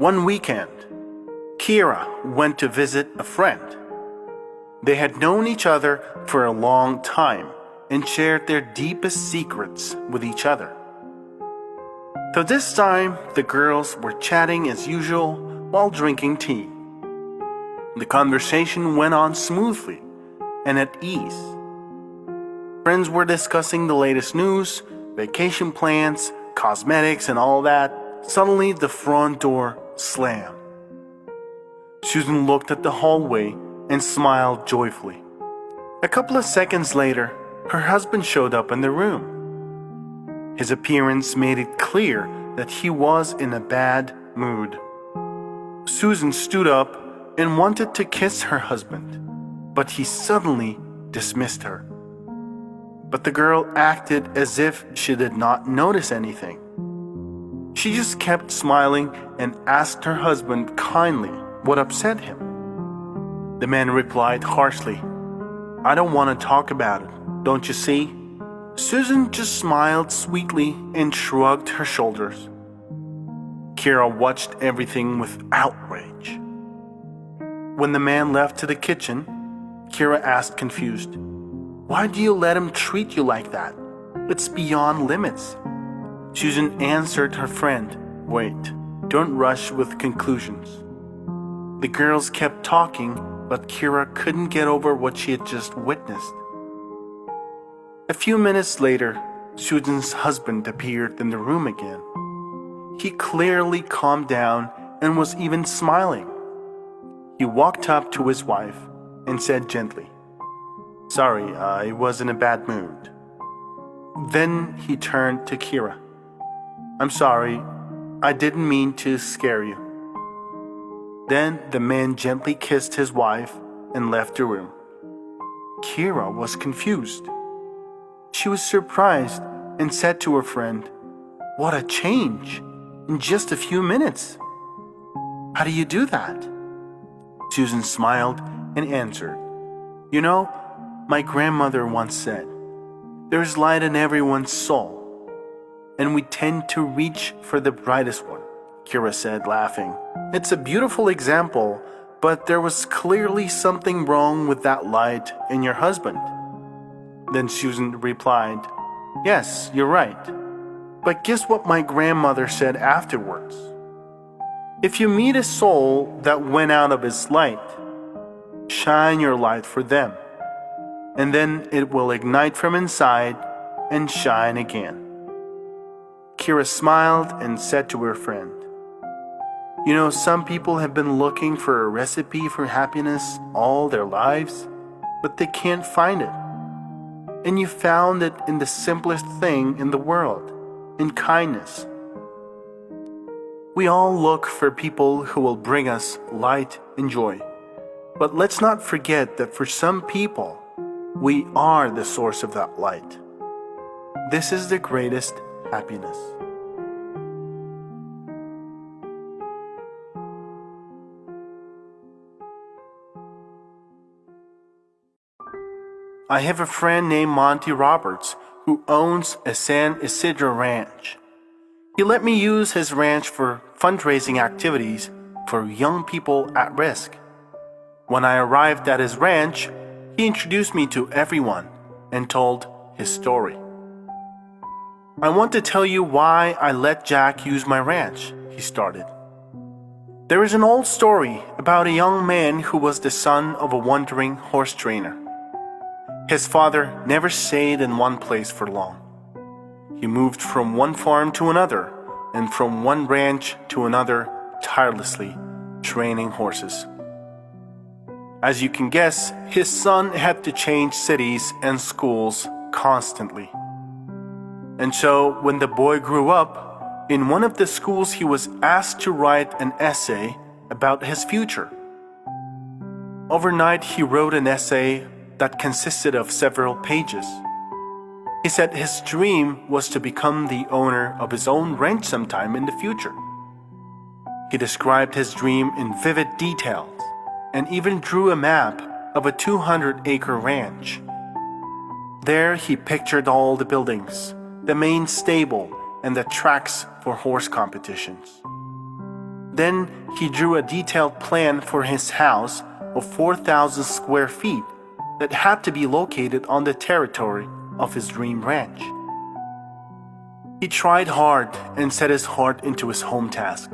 One weekend, Kira went to visit a friend. They had known each other for a long time and shared their deepest secrets with each other. So this time, the girls were chatting as usual while drinking tea. The conversation went on smoothly and at ease. Friends were discussing the latest news, vacation plans, cosmetics, and all that. Suddenly, the front door slammed. Susan looked at the hallway and smiled joyfully. A couple of seconds later, her husband showed up in the room. His appearance made it clear that he was in a bad mood. Susan stood up and wanted to kiss her husband, but he suddenly dismissed her. But the girl acted as if she did not notice anything. She just kept smiling and asked her husband kindly what upset him. The man replied harshly, "I don't want to talk about it, don't you see?" Susan just smiled sweetly and shrugged her shoulders. Kira watched everything with outrage. When the man left to the kitchen, Kira asked confused, "Why do you let him treat you like that? It's beyond limits." Susan answered her friend, "Wait, don't rush with conclusions." The girls kept talking, but Kira couldn't get over what she had just witnessed. A few minutes later, Susan's husband appeared in the room again. He clearly calmed down and was even smiling. He walked up to his wife and said gently, "Sorry, I was in a bad mood." Then he turned to Kira. "I'm sorry, I didn't mean to scare you." Then the man gently kissed his wife and left the room. Kira was confused. She was surprised and said to her friend, "What a change! In just a few minutes. How do you do that?" Susan smiled and answered, "You know, my grandmother once said, there's light in everyone's soul, and we tend to reach for the brightest one." Kira said, laughing. "It's a beautiful example, but there was clearly something wrong with that light in your husband." Then Susan replied, "Yes, you're right. But guess what my grandmother said afterwards? If you meet a soul that went out of its light, shine your light for them, and then it will ignite from inside and shine again." Kira smiled and said to her friend, "You know, some people have been looking for a recipe for happiness all their lives, but they can't find it. And you found it in the simplest thing in the world, in kindness." We all look for people who will bring us light and joy. But let's not forget that for some people, we are the source of that light. This is the greatest happiness. I have a friend named Monty Roberts who owns a San Isidro ranch. He let me use his ranch for fundraising activities for young people at risk. When I arrived at his ranch, he introduced me to everyone and told his story. "I want to tell you why I let Jack use my ranch," he started. "There is an old story about a young man who was the son of a wandering horse trainer. His father never stayed in one place for long. He moved from one farm to another and from one ranch to another, tirelessly training horses. As you can guess, his son had to change cities and schools constantly. And so, when the boy grew up, in one of the schools he was asked to write an essay about his future. Overnight, he wrote an essay that consisted of several pages. He said his dream was to become the owner of his own ranch sometime in the future. He described his dream in vivid details and even drew a map of a 200-acre ranch. There he pictured all the buildings, the main stable, and the tracks for horse competitions. Then he drew a detailed plan for his house of 4,000 square feet that had to be located on the territory of his dream ranch. He tried hard and set his heart into his home task.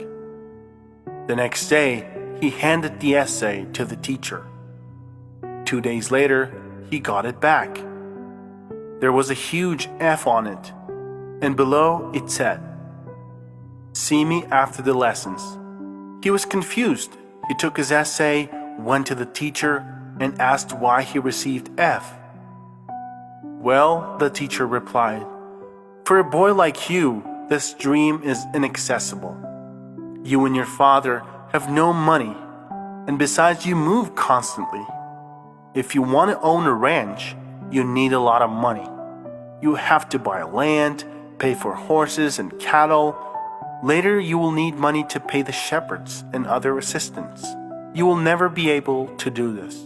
The next day, he handed the essay to the teacher. 2 days later, he got it back. There was a huge F on it, and below it said, "See me after the lessons." He was confused. He took his essay, went to the teacher, and asked why he received F. "Well," the teacher replied, "for a boy like you, this dream is inaccessible. You and your father have no money, and besides you move constantly. If you want to own a ranch, you need a lot of money. You have to buy land, pay for horses and cattle. Later you will need money to pay the shepherds and other assistants. You will never be able to do this."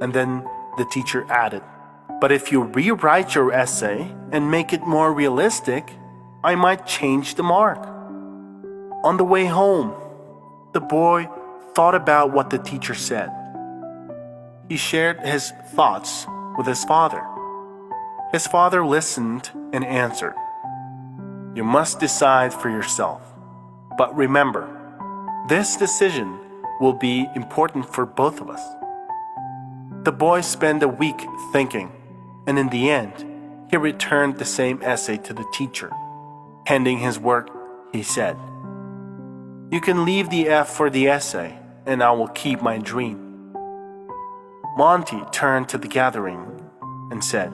And then the teacher added, "But if you rewrite your essay and make it more realistic, I might change the mark." On the way home, the boy thought about what the teacher said. He shared his thoughts with his father. His father listened and answered, "You must decide for yourself. But remember, this decision will be important for both of us." The boy spent a week thinking, and in the end, he returned the same essay to the teacher. Handing his work, he said, "You can leave the F for the essay, and I will keep my dream." Monty turned to the gathering and said,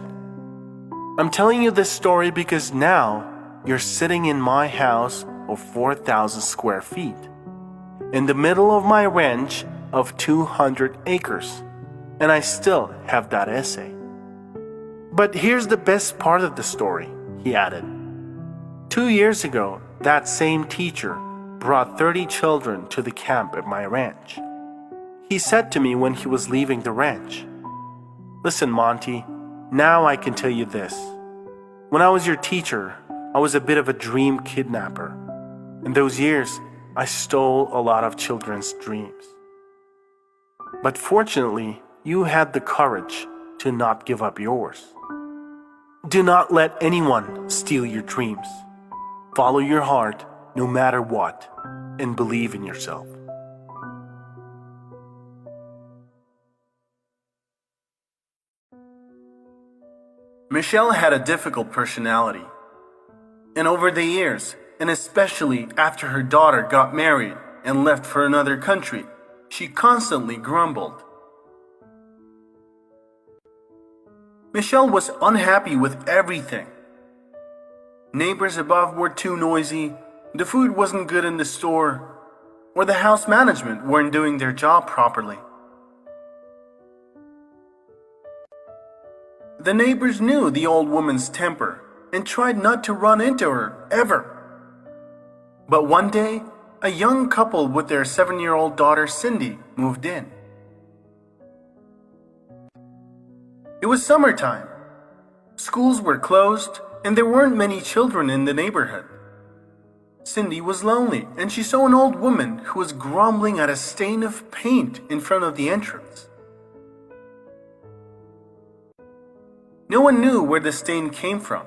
"I'm telling you this story because now you're sitting in my house of 4,000 square feet, in the middle of my ranch of 200 acres, and I still have that essay. But here's the best part of the story," he added. 2 years ago, that same teacher brought 30 children to the camp at my ranch. He said to me when he was leaving the ranch, "Listen, Monty, now I can tell you this. When I was your teacher, I was a bit of a dream kidnapper. In those years, I stole a lot of children's dreams. But fortunately, you had the courage to not give up yours. Do not let anyone steal your dreams. Follow your heart no matter what, and believe in yourself." Michelle had a difficult personality. And over the years, and especially after her daughter got married and left for another country, she constantly grumbled. Michelle was unhappy with everything. Neighbors above were too noisy, the food wasn't good in the store, or the house management weren't doing their job properly. The neighbors knew the old woman's temper and tried not to run into her ever. But one day, a young couple with their 7-year-old daughter Cindy moved in. It was summertime. Schools were closed and there weren't many children in the neighborhood. Cindy was lonely and she saw an old woman who was grumbling at a stain of paint in front of the entrance. No one knew where the stain came from,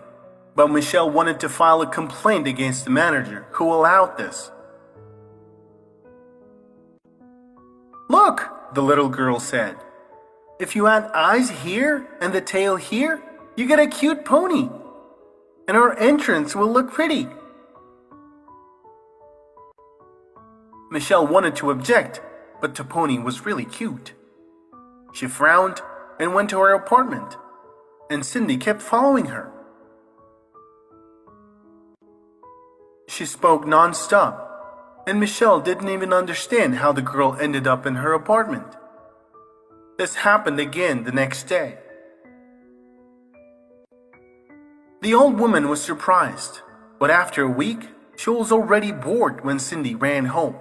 but Michelle wanted to file a complaint against the manager who allowed this. "Look," the little girl said, "if you add eyes here and the tail here, you get a cute pony, and our entrance will look pretty." Michelle wanted to object, but the pony was really cute. She frowned and went to her apartment, and Cindy kept following her. She spoke non-stop, and Michelle didn't even understand how the girl ended up in her apartment. This happened again the next day. The old woman was surprised, but after a week, she was already bored when Cindy ran home.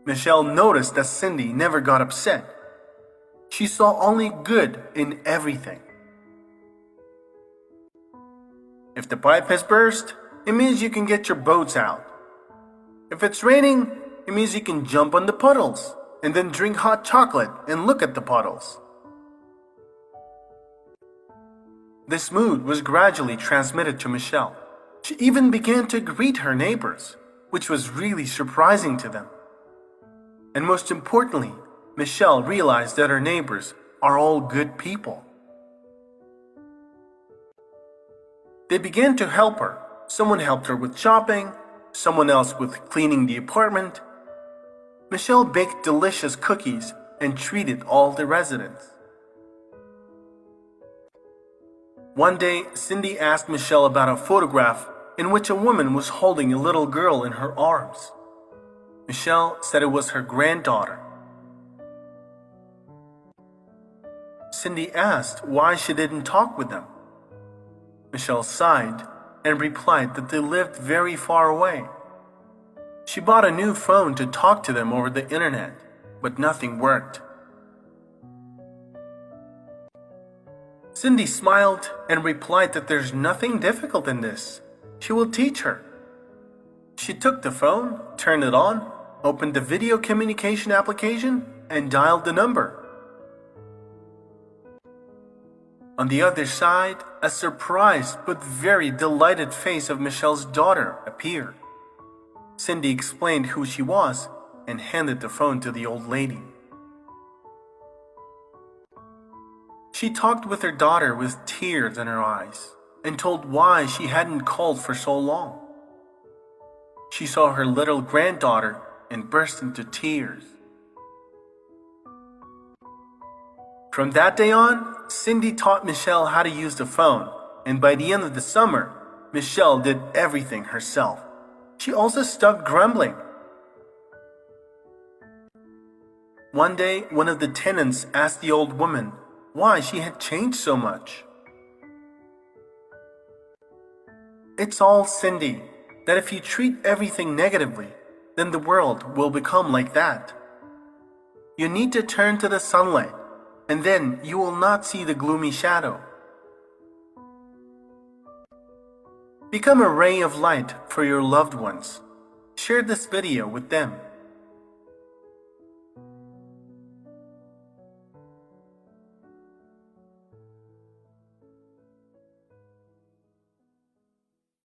Michelle noticed that Cindy never got upset. She saw only good in everything. If the pipe has burst, it means you can get your boats out. If it's raining, it means you can jump on the puddles and then drink hot chocolate and look at the puddles. This mood was gradually transmitted to Michelle. She even began to greet her neighbors, which was really surprising to them. And most importantly, Michelle realized that her neighbors are all good people. They began to help her. Someone helped her with shopping, someone else with cleaning the apartment. Michelle baked delicious cookies and treated all the residents. One day, Cindy asked Michelle about a photograph in which a woman was holding a little girl in her arms. Michelle said it was her granddaughter. Cindy asked why she didn't talk with them. Michelle sighed and replied that they lived very far away. She bought a new phone to talk to them over the internet, but nothing worked. Cindy smiled and replied that there's nothing difficult in this. She will teach her. She took the phone, turned it on, opened the video communication application, and dialed the number. On the other side, a surprised but very delighted face of Michelle's daughter appeared. Cindy explained who she was and handed the phone to the old lady. She talked with her daughter with tears in her eyes and told why she hadn't called for so long. She saw her little granddaughter and burst into tears. From that day on, Cindy taught Michelle how to use the phone, and by the end of the summer, Michelle did everything herself. She also stopped grumbling. One day, one of the tenants asked the old woman why she had changed so much. It's all Cindy, that if you treat everything negatively, then the world will become like that. You need to turn to the sunlight, and then you will not see the gloomy shadow. Become a ray of light for your loved ones. Share this video with them.